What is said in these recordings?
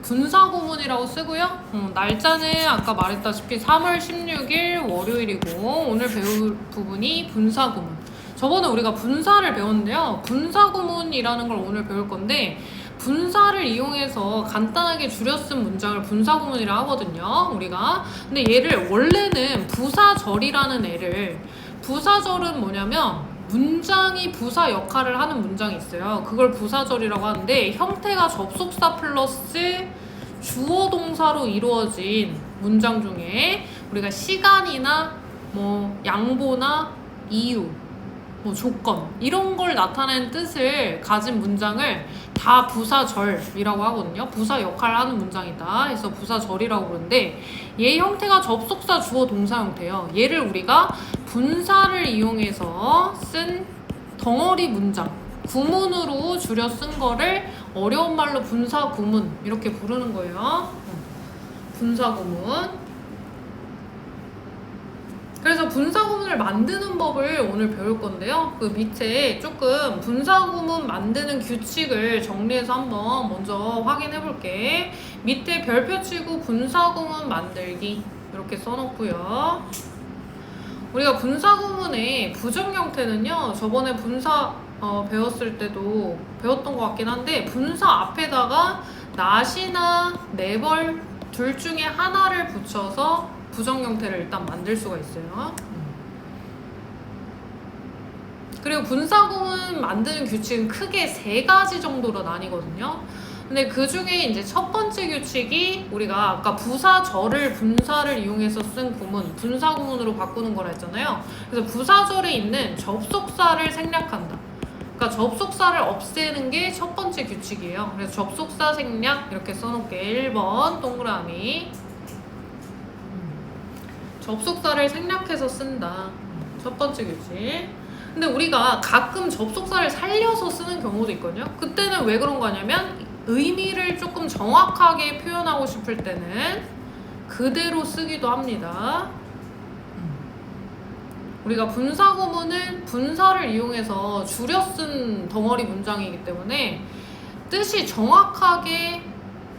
분사구문이라고 쓰고요. 날짜는 아까 말했다시피 3월 16일 월요일이고 오늘 배울 부분이 분사구문. 저번에 우리가 분사를 배웠는데요. 분사구문이라는 걸 오늘 배울 건데 분사를 이용해서 간단하게 줄여 쓴 문장을 분사구문이라 하거든요. 우리가. 근데 얘를 원래는 부사절이라는 애를 부사절은 뭐냐면 문장이 부사 역할을 하는 문장이 있어요. 그걸 부사절이라고 하는데 형태가 접속사 플러스 주어 동사로 이루어진 문장 중에 우리가 시간이나 뭐 양보나 이유 뭐 조건 이런 걸 나타내는 뜻을 가진 문장을 다 부사절이라고 하거든요. 부사 역할을 하는 문장이다. 그래서 부사절이라고 부르는데 얘 형태가 접속사 주어 동사 형태예요. 얘를 우리가 분사를 이용해서 쓴 덩어리 문장 구문으로 줄여 쓴 거를 어려운 말로 분사구문 이렇게 부르는 거예요. 분사구문. 그래서 분사구문을 만드는 법을 오늘 배울 건데요. 그 밑에 조금 분사구문 만드는 규칙을 정리해서 한번 먼저 확인해 볼게. 밑에 별표 치고 분사구문 만들기 이렇게 써놓고요. 우리가 분사구문의 부정 형태는요. 저번에 분사 배웠을 때도 배웠던 것 같긴 한데 분사 앞에다가 not이나 never 둘 중에 하나를 붙여서 부정 형태를 일단 만들 수가 있어요. 그리고 분사구문 만드는 규칙은 크게 3가지 정도로 나뉘거든요. 근데 그 중에 이제 첫 번째 규칙이 우리가 아까 부사절을 분사를 이용해서 쓴 구문, 분사구문으로 바꾸는 거라 했잖아요. 그래서 부사절에 있는 접속사를 생략한다. 그러니까 접속사를 없애는 게 첫 번째 규칙이에요. 그래서 접속사 생략 이렇게 써놓을게. 1번 동그라미. 접속사를 생략해서 쓴다. 첫 번째 규칙. 근데 우리가 가끔 접속사를 살려서 쓰는 경우도 있거든요. 그때는 왜 그런 거냐면 의미를 조금 정확하게 표현하고 싶을 때는 그대로 쓰기도 합니다. 우리가 분사구문은 분사를 이용해서 줄여 쓴 덩어리 문장이기 때문에 뜻이 정확하게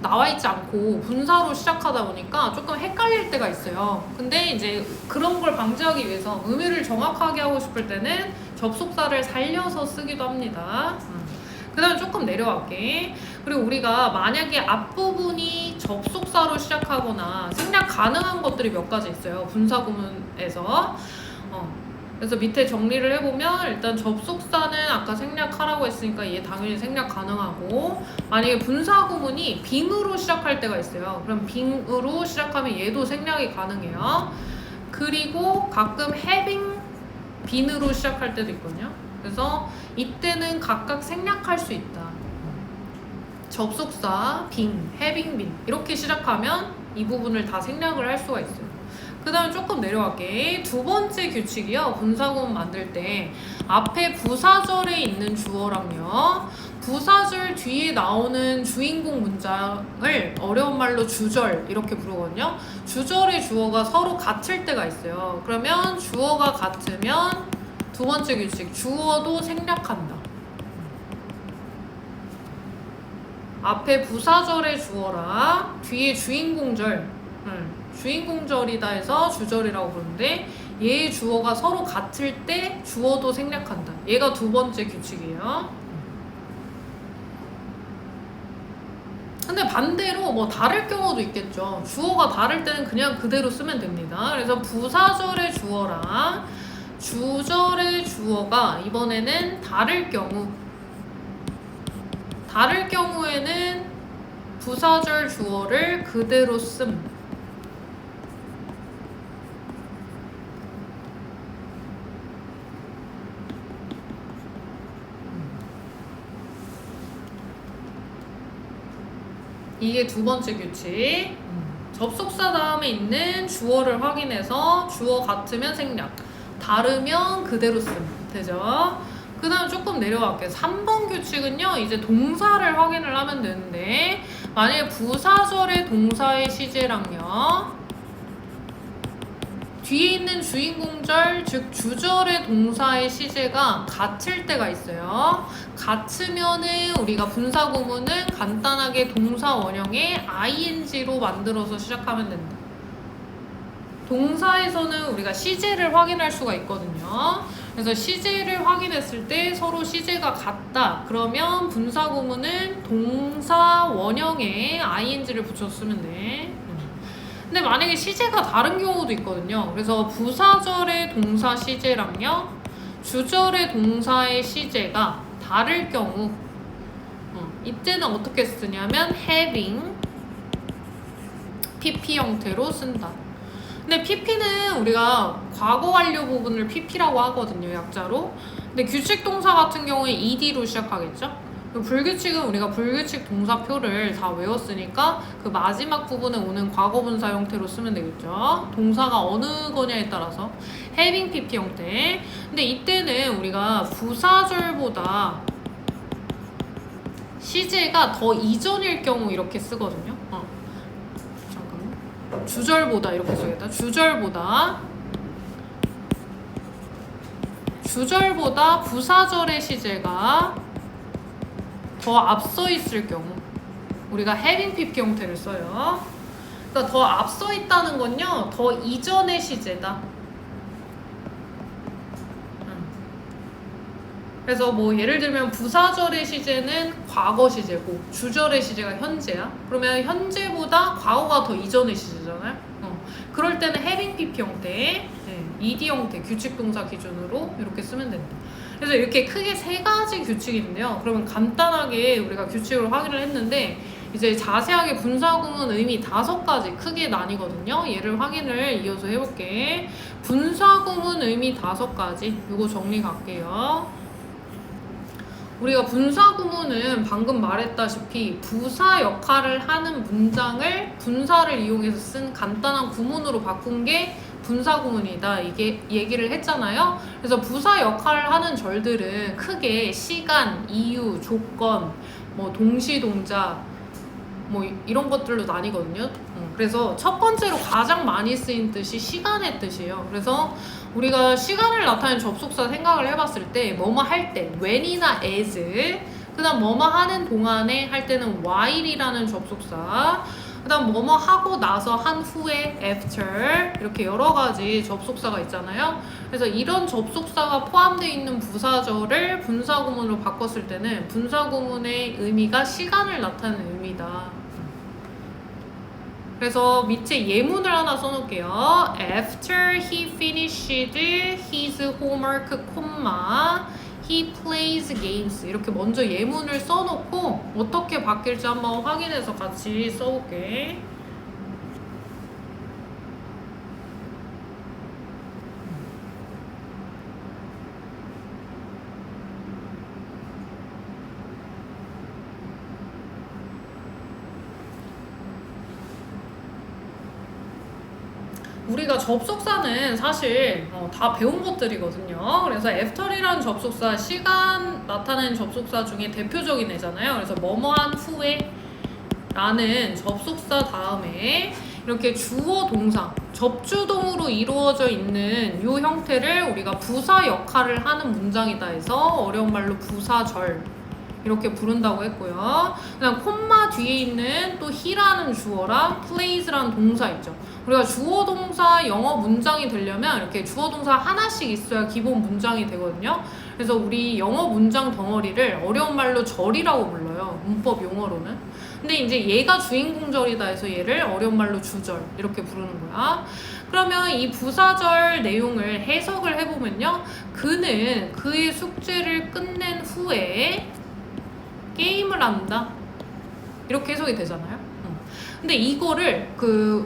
나와 있지 않고 분사로 시작하다 보니까 조금 헷갈릴 때가 있어요. 근데 이제 그런 걸 방지하기 위해서 의미를 정확하게 하고 싶을 때는 접속사를 살려서 쓰기도 합니다. 그 다음에 조금 내려갈게. 그리고 우리가 만약에 앞부분이 접속사로 시작하거나 생략 가능한 것들이 몇 가지 있어요. 분사구문에서. 그래서 밑에 정리를 해보면 일단 접속사는 아까 생략하라고 했으니까 얘 당연히 생략 가능하고 만약에 분사구문이 빙으로 시작할 때가 있어요. 그럼 빙으로 시작하면 얘도 생략이 가능해요. 그리고 가끔 having 빈으로 시작할 때도 있거든요. 그래서 이때는 각각 생략할 수 있다. 접속사 빙, having 빈 이렇게 시작하면 이 부분을 다 생략을 할 수가 있어요. 그 다음에 조금 내려갈게. 두 번째 규칙이요. 분사구문 만들 때 앞에 부사절에 있는 주어랑요. 부사절 뒤에 나오는 주인공 문장을 어려운 말로 주절 이렇게 부르거든요. 주절의 주어가 서로 같을 때가 있어요. 그러면 주어가 같으면 두 번째 규칙 주어도 생략한다. 앞에 부사절의 주어랑 뒤에 주인공절 주인공절이다 해서 주절이라고 부르는데 얘의 주어가 서로 같을 때 주어도 생략한다. 얘가 두 번째 규칙이에요. 근데 반대로 뭐 다를 경우도 있겠죠. 주어가 다를 때는 그냥 그대로 쓰면 됩니다. 그래서 부사절의 주어랑 주절의 주어가 이번에는 다를 경우에는 부사절 주어를 그대로 씀. 이게 두 번째 규칙. 접속사 다음에 있는 주어를 확인해서 주어 같으면 생략, 다르면 그대로 쓰면 되죠. 그 다음 조금 내려갈게요. 3번 규칙은요, 이제 동사를 확인을 하면 되는데 만약에 부사절의 동사의 시제랑요 뒤에 있는 주인공절, 즉 주절의 동사의 시제가 같을 때가 있어요. 같으면은 우리가 분사구문은 간단하게 간단하게 동사 원형에 ing로 만들어서 시작하면 된다. 동사에서는 우리가 시제를 확인할 수가 있거든요. 그래서 시제를 확인했을 때 서로 시제가 같다. 그러면 분사 구문은 동사 원형에 ing를 붙였으면 돼. 근데 만약에 시제가 다른 경우도 있거든요. 그래서 부사절의 동사 시제랑요, 주절의 동사의 시제가 다를 경우, 이때는 어떻게 쓰냐면 having, pp 형태로 쓴다. 근데 pp는 우리가 과거 완료 부분을 pp라고 하거든요, 약자로. 근데 규칙 동사 같은 경우에 ed로 시작하겠죠? 불규칙은 우리가 불규칙 동사표를 다 외웠으니까 그 마지막 부분에 오는 과거분사 형태로 쓰면 되겠죠. 동사가 어느 거냐에 따라서 having pp 형태. 근데 이때는 우리가 부사절보다 시제가 더 이전일 경우 이렇게 쓰거든요. 잠깐만. 주절보다 이렇게 써야겠다. 주절보다 부사절의 시제가 더 앞서 있을 경우 우리가 having pp 형태를 써요. 그러니까 더 앞서 있다는 건요, 더 이전의 시제다. 그래서 뭐 예를 들면 부사절의 시제는 과거 시제고 주절의 시제가 현재야. 그러면 현재보다 과거가 더 이전의 시제잖아요. 그럴 때는 having pp 형태, ed 형태, 규칙 동사 기준으로 이렇게 쓰면 된다. 그래서 이렇게 크게 세 가지 규칙이 있는데요. 그러면 간단하게 우리가 규칙을 확인을 했는데 이제 자세하게 분사구문 의미 5가지 크게 나뉘거든요. 얘를 확인을 이어서 해볼게. 분사구문 의미 5가지. 이거 정리 갈게요. 우리가 분사구문은 방금 말했다시피 부사 역할을 하는 문장을 분사를 이용해서 쓴 간단한 구문으로 바꾼 게 분사구문이다. 이게 얘기를 했잖아요. 그래서 부사 역할을 하는 절들은 크게 시간, 이유, 조건, 뭐 동시동작, 뭐 이런 것들로 나뉘거든요. 그래서 첫 번째로 가장 많이 쓰인 뜻이 시간의 뜻이에요. 그래서 우리가 시간을 나타내는 접속사 생각을 해봤을 때 뭐뭐 할 때, when이나 as, 그 다음 뭐뭐 하는 동안에 할 때는 while이라는 접속사, 그 다음 뭐뭐 하고 나서 한 후에 after, 이렇게 여러 가지 접속사가 있잖아요. 그래서 이런 접속사가 포함되어 있는 부사절을 분사구문으로 바꿨을 때는 분사구문의 의미가 시간을 나타내는 의미다. 그래서 밑에 예문을 하나 써놓을게요. After he finished his homework, he plays games. 이렇게 먼저 예문을 써놓고 어떻게 바뀔지 한번 확인해서 같이 써볼게. 우리가 접속사는 사실 다 배운 것들이거든요. 그래서 after이라는 접속사, 시간 나타내는 접속사 중에 대표적인 애잖아요. 그래서 뭐뭐한 후에 라는 접속사 다음에 이렇게 주어 동사, 접주동으로 이루어져 있는 이 형태를 우리가 부사 역할을 하는 문장이다 해서 어려운 말로 부사절 이렇게 부른다고 했고요. 그다음 콤마 뒤에 있는 또 he라는 주어랑 plays라는 동사 있죠. 우리가 주어 동사 영어 문장이 되려면 이렇게 주어 동사 하나씩 있어야 기본 문장이 되거든요. 그래서 우리 영어 문장 덩어리를 어려운 말로 절이라고 불러요. 문법 용어로는. 근데 이제 얘가 주인공절이다 해서 얘를 어려운 말로 주절 이렇게 부르는 거야. 그러면 이 부사절 내용을 해석을 해보면요. 그는 그의 숙제를 끝낸 후에 게임을 한다. 이렇게 해석이 되잖아요. 근데 이거를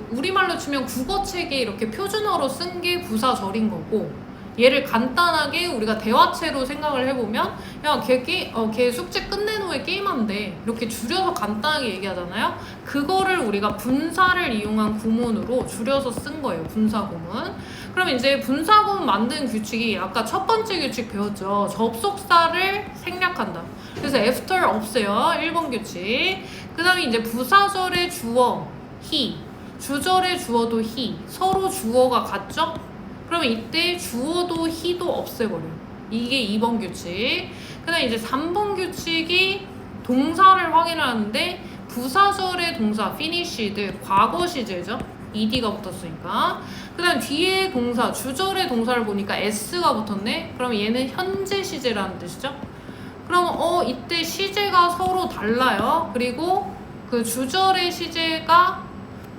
우리말로 치면 국어책에 이렇게 표준어로 쓴 게 부사절인 거고, 얘를 간단하게 우리가 대화체로 생각을 해보면 야, 걔 숙제 끝낸 후에 게임한대 이렇게 줄여서 간단하게 얘기하잖아요. 그거를 우리가 분사를 이용한 구문으로 줄여서 쓴 거예요. 분사구문. 그럼 이제 분사구문 만드는 규칙이 아까 첫 번째 규칙 배웠죠. 접속사를 생략한다. 그래서 after 없애요. 1번 규칙. 그 다음에 이제 부사절의 주어 he, 주절의 주어도 he, 서로 주어가 같죠? 그러면 이때 주어도 he도 없애버려요. 이게 2번 규칙. 그 다음에 이제 3번 규칙이 동사를 확인하는데 부사절의 동사 finished의 과거 시제죠. ed가 붙었으니까. 그 다음 뒤에 동사, 주절의 동사를 보니까 s가 붙었네. 그럼 얘는 현재 시제라는 뜻이죠. 그럼 이때 시제가 서로 달라요. 그리고 그 주절의 시제가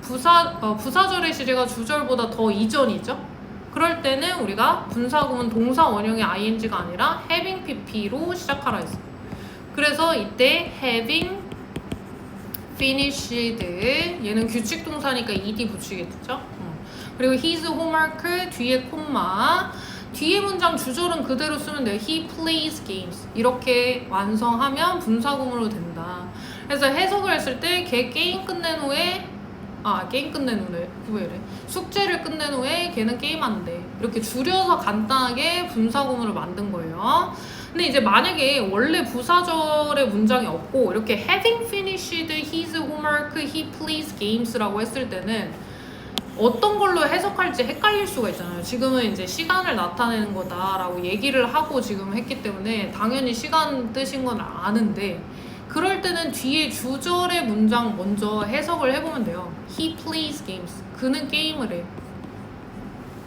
부사절의 시제가 주절보다 더 이전이죠. 그럴 때는 우리가 분사구문 동사 원형의 ing가 아니라 having pp로 시작하라 했어요. 그래서 이때 having finished 얘는 규칙 동사니까 ed 붙이겠죠. 그리고 his homework 뒤에 콤마 뒤에 문장 주절은 그대로 쓰면 돼요. He plays games 이렇게 완성하면 분사구문으로 된다. 그래서 해석을 했을 때 걔 게임 끝낸 후에 숙제를 끝낸 후에 걔는 게임한대. 이렇게 줄여서 간단하게 분사구문을 만든 거예요. 근데 이제 만약에 원래 부사절의 문장이 없고 이렇게 having finished his homework, he plays games라고 했을 때는 어떤 걸로 해석할지 헷갈릴 수가 있잖아요. 지금은 이제 시간을 나타내는 거다라고 얘기를 하고 지금 했기 때문에 당연히 시간 뜻인 건 아는데 그럴 때는 뒤에 주절의 문장 먼저 해석을 해보면 돼요. He plays games. 그는 게임을 해.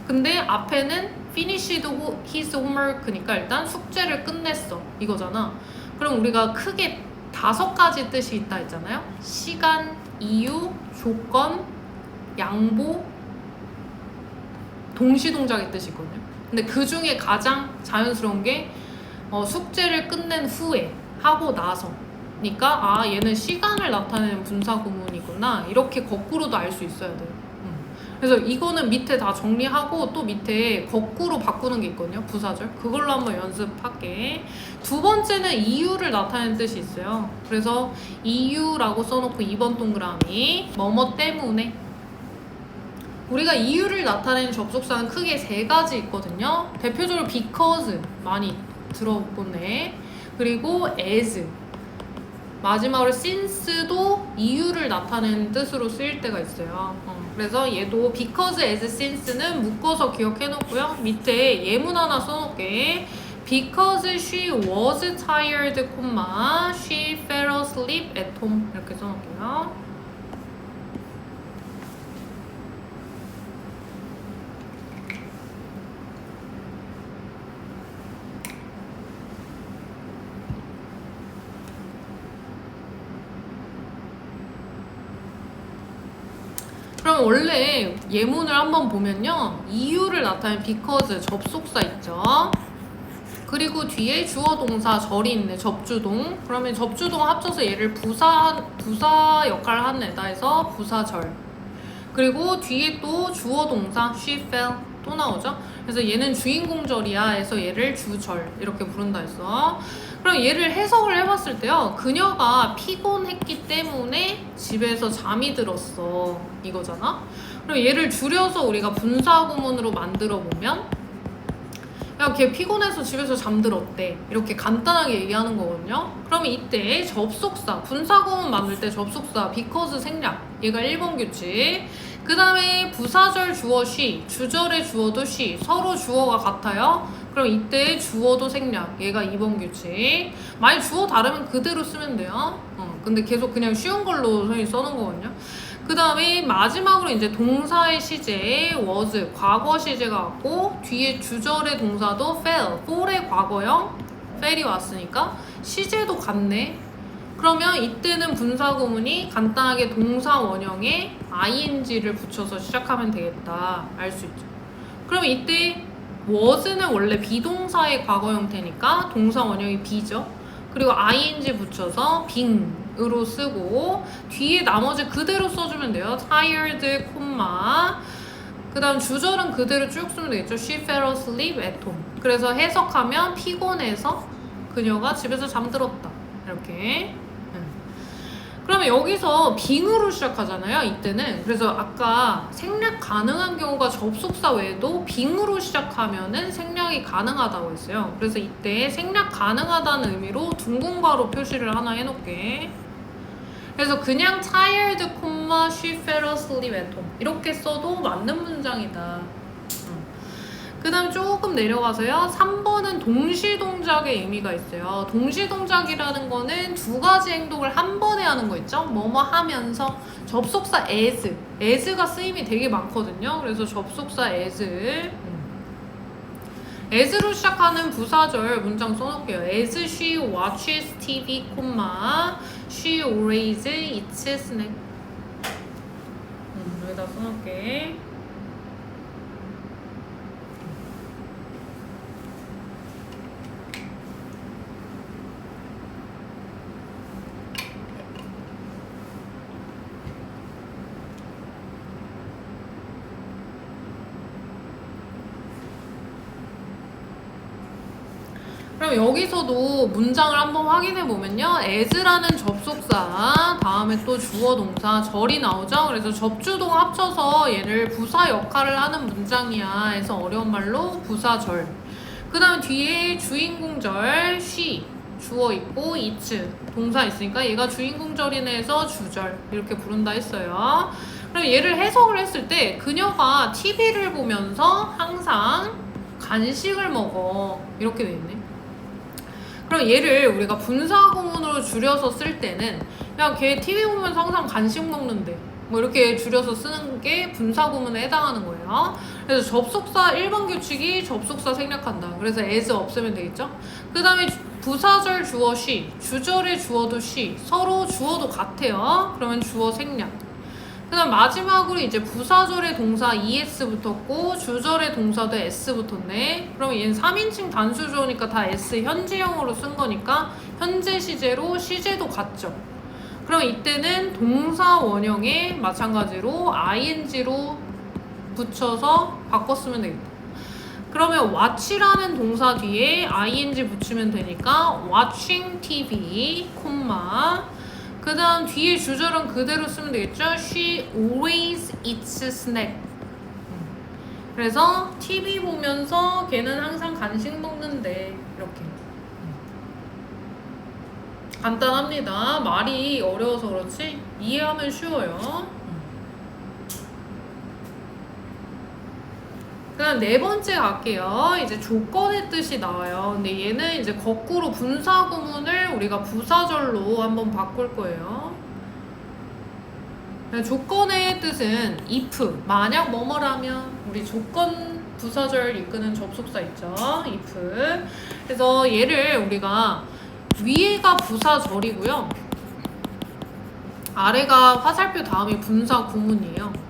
근데 앞에는 finished his homework니까 일단 숙제를 끝냈어. 이거잖아. 그럼 우리가 크게 5가지 뜻이 있다 했잖아요. 시간, 이유, 조건, 양보, 동시동작의 뜻이 있거든요. 근데 그 중에 가장 자연스러운 게 숙제를 끝낸 후에 하고 나서 그러니까 얘는 시간을 나타내는 분사구문이구나 이렇게 거꾸로도 알 수 있어야 돼요. 그래서 이거는 밑에 다 정리하고 또 밑에 거꾸로 바꾸는 게 있거든요. 부사절 그걸로 한번 연습할게. 두 번째는 이유를 나타내는 뜻이 있어요. 그래서 이유라고 써놓고 2번 동그라미 뭐뭐 때문에 우리가 이유를 나타내는 접속사는 크게 3가지 있거든요. 대표적으로 because 많이 들어보네. 그리고 as 마지막으로 since도 이유를 나타내는 뜻으로 쓰일 때가 있어요. 그래서 얘도 because, as, since는 묶어서 기억해 놓고요. 밑에 예문 하나 써놓을게. Because she was tired, she fell asleep at home 이렇게 써놓을게요. 그럼 원래 예문을 한번 보면요. 이유를 나타내는 because 접속사 있죠. 그리고 뒤에 주어 동사 절이 있네. 접주동. 그러면 접주동 합쳐서 얘를 부사 역할을 하는 애다 해서 부사절. 그리고 뒤에 또 주어 동사 she fell 또 나오죠. 그래서 얘는 주인공절이야 해서 얘를 주절 이렇게 부른다 했어. 그럼 얘를 해석을 해봤을 때요. 그녀가 피곤했기 때문에 집에서 잠이 들었어 이거잖아. 그럼 얘를 줄여서 우리가 분사구문으로 만들어 보면 야, 걔 피곤해서 집에서 잠들었대 이렇게 간단하게 얘기하는 거거든요. 그러면 이때 접속사 분사구문 만들 때 접속사 because 생략 얘가 1번 규칙. 그 다음에 부사절 주어 she 주절의 주어도 she 서로 주어가 같아요. 그럼 이때 주어도 생략 얘가 2번 규칙. 만약 주어 다르면 그대로 쓰면 돼요. 근데 계속 그냥 쉬운 걸로 선생님이 써놓은 거거든요. 그 다음에 마지막으로 이제 동사의 시제 was 과거 시제가 왔고 뒤에 주절의 동사도 fell fall의 과거형 fell이 왔으니까 시제도 같네. 그러면 이때는 분사구문이 간단하게 동사 원형에 ing를 붙여서 시작하면 되겠다 알 수 있죠. 그럼 이때 was는 원래 비동사의 과거 형태니까 동사 원형이 be죠. 그리고 ing 붙여서 being으로 쓰고 뒤에 나머지 그대로 써주면 돼요. tired, 그 다음 주절은 그대로 쭉 쓰면 되겠죠. she fell asleep at home. 그래서 해석하면 피곤해서 그녀가 집에서 잠들었다 이렇게. 그러면 여기서 빙으로 시작하잖아요. 이때는. 그래서 아까 생략 가능한 경우가 접속사 외에도 빙으로 시작하면은 생략이 가능하다고 했어요. 그래서 이때 생략 가능하다는 의미로 둥근 괄호 표시를 하나 해놓을게. 그래서 그냥 tired, she fell asleep at home 이렇게 써도 맞는 문장이다. 그 다음에 조금 내려가서요. 3번은 동시동작의 의미가 있어요. 동시동작이라는 거는 두 가지 행동을 한 번에 하는 거 있죠? 뭐뭐 하면서 접속사 as가 쓰임이 되게 많거든요. 그래서 접속사 as로 시작하는 부사절 문장 써놓을게요. as she watches TV, she always eats snack. 여기다 써놓을게. 그럼 여기서도 문장을 한번 확인해 보면요. as라는 접속사, 다음에 또 주어 동사, 절이 나오죠. 그래서 접주동 합쳐서 얘를 부사 역할을 하는 문장이야 해서 어려운 말로 부사절. 그 다음 뒤에 주인공절, she, 주어 있고 eats, 동사 있으니까 얘가 주인공절이네 해서 주절 이렇게 부른다 했어요. 그럼 얘를 해석을 했을 때 그녀가 TV를 보면서 항상 간식을 먹어 이렇게 돼 있네. 그럼 얘를 우리가 분사구문으로 줄여서 쓸 때는 그냥 걔 TV 보면서 항상 간식 먹는데 뭐 이렇게 줄여서 쓰는 게 분사구문에 해당하는 거예요. 그래서 접속사 1번 규칙이 접속사 생략한다. 그래서 as 없으면 되겠죠. 그 다음에 부사절 주어 she, 주절의 주어도 she, 서로 주어도 같아요. 그러면 주어 생략. 그 다음 마지막으로 이제 부사절의 동사 es 붙었고 주절의 동사도 s 붙었네. 그럼 얘는 3인칭 단수주어니까 다 s 현재형으로 쓴 거니까 현재 시제로 시제도 같죠. 그럼 이때는 동사 원형에 마찬가지로 ing로 붙여서 바꿨으면 되겠다. 그러면 watch라는 동사 뒤에 ing 붙이면 되니까 watching TV, 그 다음 뒤에 주절은 그대로 쓰면 되겠죠? She always eats snack. 그래서 TV 보면서 걔는 항상 간식 먹는데 이렇게 간단합니다. 말이 어려워서 그렇지 이해하면 쉬워요. 그다음 네 번째 갈게요. 이제 조건의 뜻이 나와요. 근데 얘는 이제 거꾸로 분사구문을 우리가 부사절로 한번 바꿀 거예요. 조건의 뜻은 if, 만약 뭐뭐라면 우리 조건 부사절 이끄는 접속사 있죠. if. 그래서 얘를 우리가 위에가 부사절이고요. 아래가 화살표 다음이 분사구문이에요.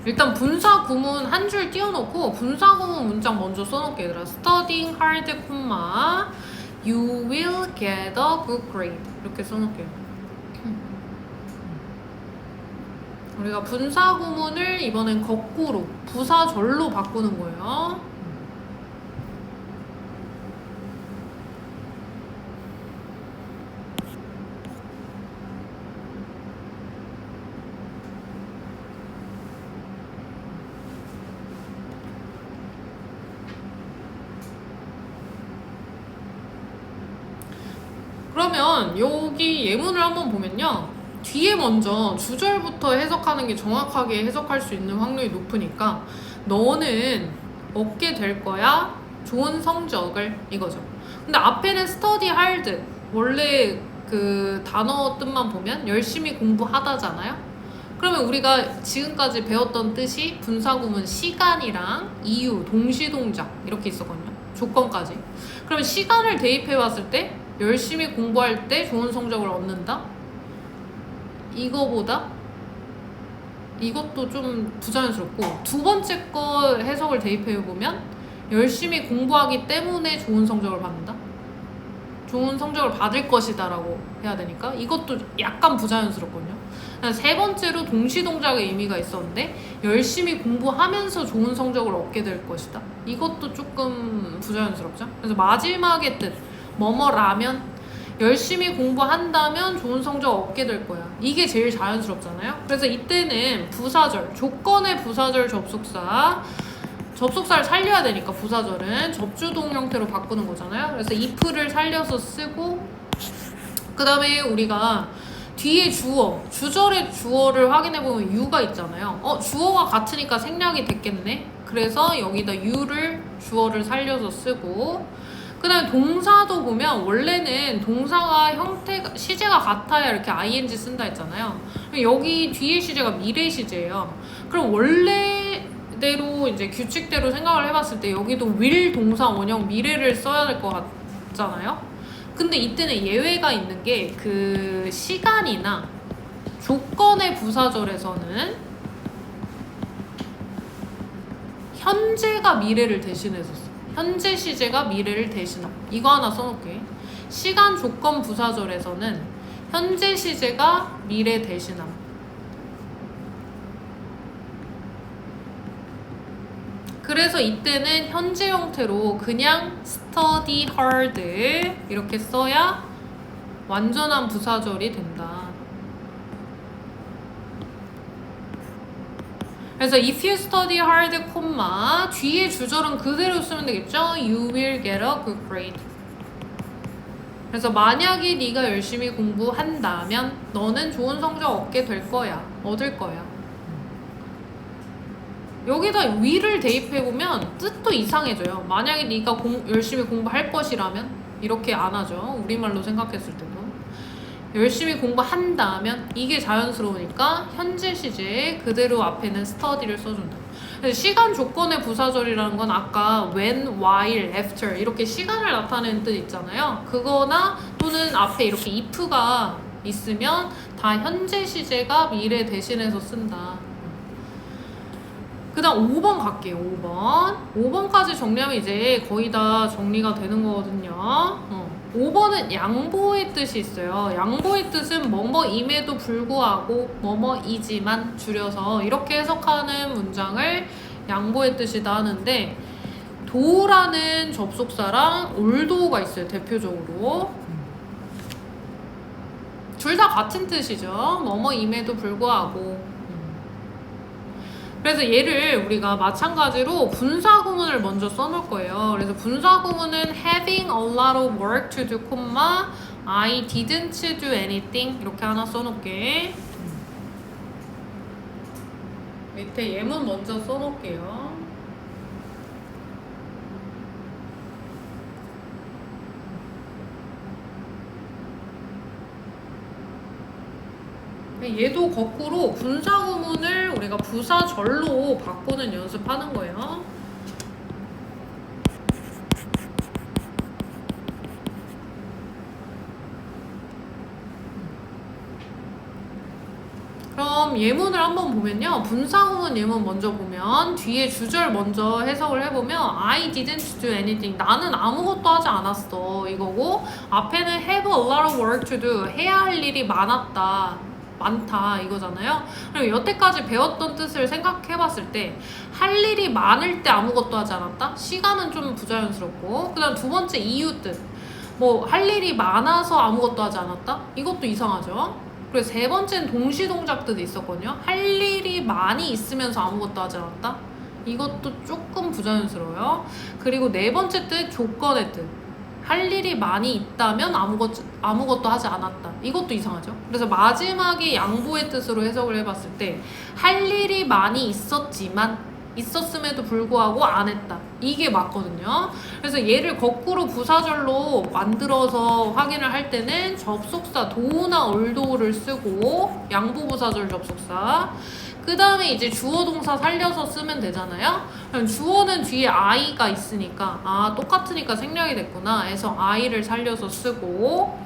일단 분사구문 한 줄 띄워놓고 분사구문 문장 먼저 써놓을게요. 얘들아. Studying hard, you will get a good grade. 이렇게 써놓을게요. 우리가 분사구문을 이번엔 거꾸로 부사절로 바꾸는 거예요. 그러면 여기 예문을 한번 보면요. 뒤에 먼저 주절부터 해석하는 게 정확하게 해석할 수 있는 확률이 높으니까 너는 얻게 될 거야 좋은 성적을 이거죠. 근데 앞에는 study hard 원래 그 단어 뜻만 보면 열심히 공부하다잖아요. 그러면 우리가 지금까지 배웠던 뜻이 분사구문 시간이랑 이유, 동시동작 이렇게 있었거든요. 조건까지. 그러면 시간을 대입해 봤을 때 열심히 공부할 때 좋은 성적을 얻는다? 이거보다 이것도 좀 부자연스럽고 두 번째 거 해석을 대입해보면 열심히 공부하기 때문에 좋은 성적을 받는다? 좋은 성적을 받을 것이다 라고 해야 되니까 이것도 약간 부자연스럽거든요. 세 번째로 동시동작의 의미가 있었는데 열심히 공부하면서 좋은 성적을 얻게 될 것이다. 이것도 조금 부자연스럽죠. 그래서 마지막의 뜻 뭐뭐라면 열심히 공부한다면 좋은 성적 얻게 될 거야. 이게 제일 자연스럽잖아요. 그래서 이때는 부사절, 조건의 부사절 접속사를 살려야 되니까 부사절은 접주동 형태로 바꾸는 거잖아요. 그래서 if를 살려서 쓰고 그 다음에 우리가 뒤에 주어, 주절의 주어를 확인해보면 you가 있잖아요. 주어가 같으니까 생략이 됐겠네. 그래서 여기다 you를 주어를 살려서 쓰고, 그 다음에 동사도 보면 원래는 동사가 형태가 시제가 같아야 이렇게 ing 쓴다 했잖아요. 여기 뒤에 시제가 미래 시제예요. 그럼 원래대로 이제 규칙대로 생각을 해봤을 때 여기도 will 동사 원형 미래를 써야 될 것 같잖아요. 근데 이때는 예외가 있는 게 그 시간이나 조건의 부사절에서는 현재가 미래를 대신해서 써. 현재 시제가 미래를 대신함. 이거 하나 써놓게. 시간 조건 부사절에서는 현재 시제가 미래 대신함. 그래서 이때는 현재 형태로 그냥 study hard 이렇게 써야 완전한 부사절이 된다. 그래서 if you study hard, 뒤에 주절은 그대로 쓰면 되겠죠? You will get a good grade. 그래서 만약에 네가 열심히 공부한다면 너는 좋은 성적 얻게 될 거야. 얻을 거야. 여기다 will을 대입해보면 뜻도 이상해져요. 만약에 네가 열심히 공부할 것이라면 이렇게 안 하죠. 우리말로 생각했을 때도. 열심히 공부한다면 이게 자연스러우니까 현재 시제에 그대로 앞에는 study를 써준다. 시간 조건의 부사절이라는 건 아까 when, while, after 이렇게 시간을 나타내는 뜻 있잖아요. 그거나 또는 앞에 이렇게 if가 있으면 다 현재 시제가 미래 대신해서 쓴다. 그 다음 5번 갈게요. 5번까지 정리하면 이제 거의 다 정리가 되는 거거든요. 5번은 양보의 뜻이 있어요. 양보의 뜻은 뭐뭐임에도 불구하고 뭐뭐이지만 줄여서 이렇게 해석하는 문장을 양보의 뜻이다 하는데, 도라는 접속사랑 올도가 있어요. 대표적으로 둘 다 같은 뜻이죠. 뭐뭐임에도 불구하고. 그래서 얘를 우리가 마찬가지로 분사구문을 먼저 써놓을 거예요. 그래서 분사구문은 having a lot of work to do, I didn't do anything 이렇게 하나 써놓을게. 밑에 예문 먼저 써놓을게요. 얘도 거꾸로 분사구문을 우리가 부사절로 바꾸는 연습하는 거예요. 그럼 예문을 한번 보면요. 분사구문 예문 먼저 보면 뒤에 주절 먼저 해석을 해보면 I didn't do anything. 나는 아무것도 하지 않았어. 이거고 앞에는 have a lot of work to do. 해야 할 일이 많다 이거잖아요. 그럼 여태까지 배웠던 뜻을 생각해봤을 때 할 일이 많을 때 아무것도 하지 않았다? 시간은 좀 부자연스럽고, 그 다음 두 번째 이유 뜻, 뭐 할 일이 많아서 아무것도 하지 않았다? 이것도 이상하죠. 그리고 세 번째는 동시동작 뜻이 있었거든요. 할 일이 많이 있으면서 아무것도 하지 않았다? 이것도 조금 부자연스러워요. 그리고 네 번째 뜻 조건의 뜻, 할 일이 많이 있다면 아무것도 하지 않았다. 이것도 이상하죠. 그래서 마지막에 양보의 뜻으로 해석을 해봤을 때 할 일이 많이 있었음에도 불구하고 안 했다. 이게 맞거든요. 그래서 얘를 거꾸로 부사절로 만들어서 확인을 할 때는 접속사 do나 aldo를 쓰고 양보부사절 접속사, 그 다음에 이제 주어 동사 살려서 쓰면 되잖아요. 그럼 주어는 뒤에 I가 있으니까 똑같으니까 생략이 됐구나 해서 I를 살려서 쓰고,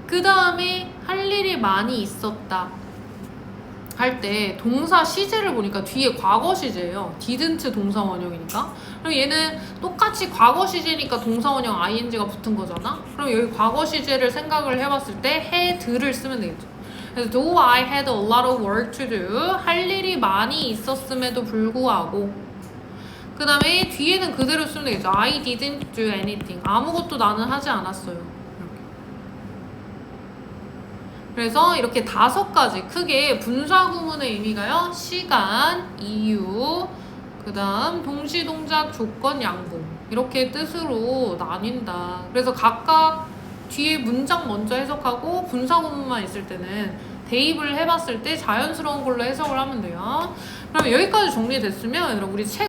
그 다음에 할 일이 많이 있었다 할 때 동사 시제를 보니까 뒤에 과거 시제예요. didn't 동사 원형이니까. 그럼 얘는 똑같이 과거 시제니까 동사 원형 ing가 붙은 거잖아. 그럼 여기 과거 시제를 생각을 해봤을 때 had를 쓰면 되겠죠. 그래서 though I had a lot of work to do, 할 일이 많이 있었음에도 불구하고, 그 다음에 뒤에는 그대로 쓰면 되겠죠. I didn't do anything. 아무것도 나는 하지 않았어요. 그래서 이렇게 5가지 크게 분사구문의 의미가요. 시간, 이유, 그 다음 동시동작, 조건, 양보 이렇게 뜻으로 나뉜다. 그래서 각각 뒤에 문장 먼저 해석하고 분사구문만 있을 때는 대입을 해봤을 때 자연스러운 걸로 해석을 하면 돼요. 그럼 여기까지 정리됐으면 우리 책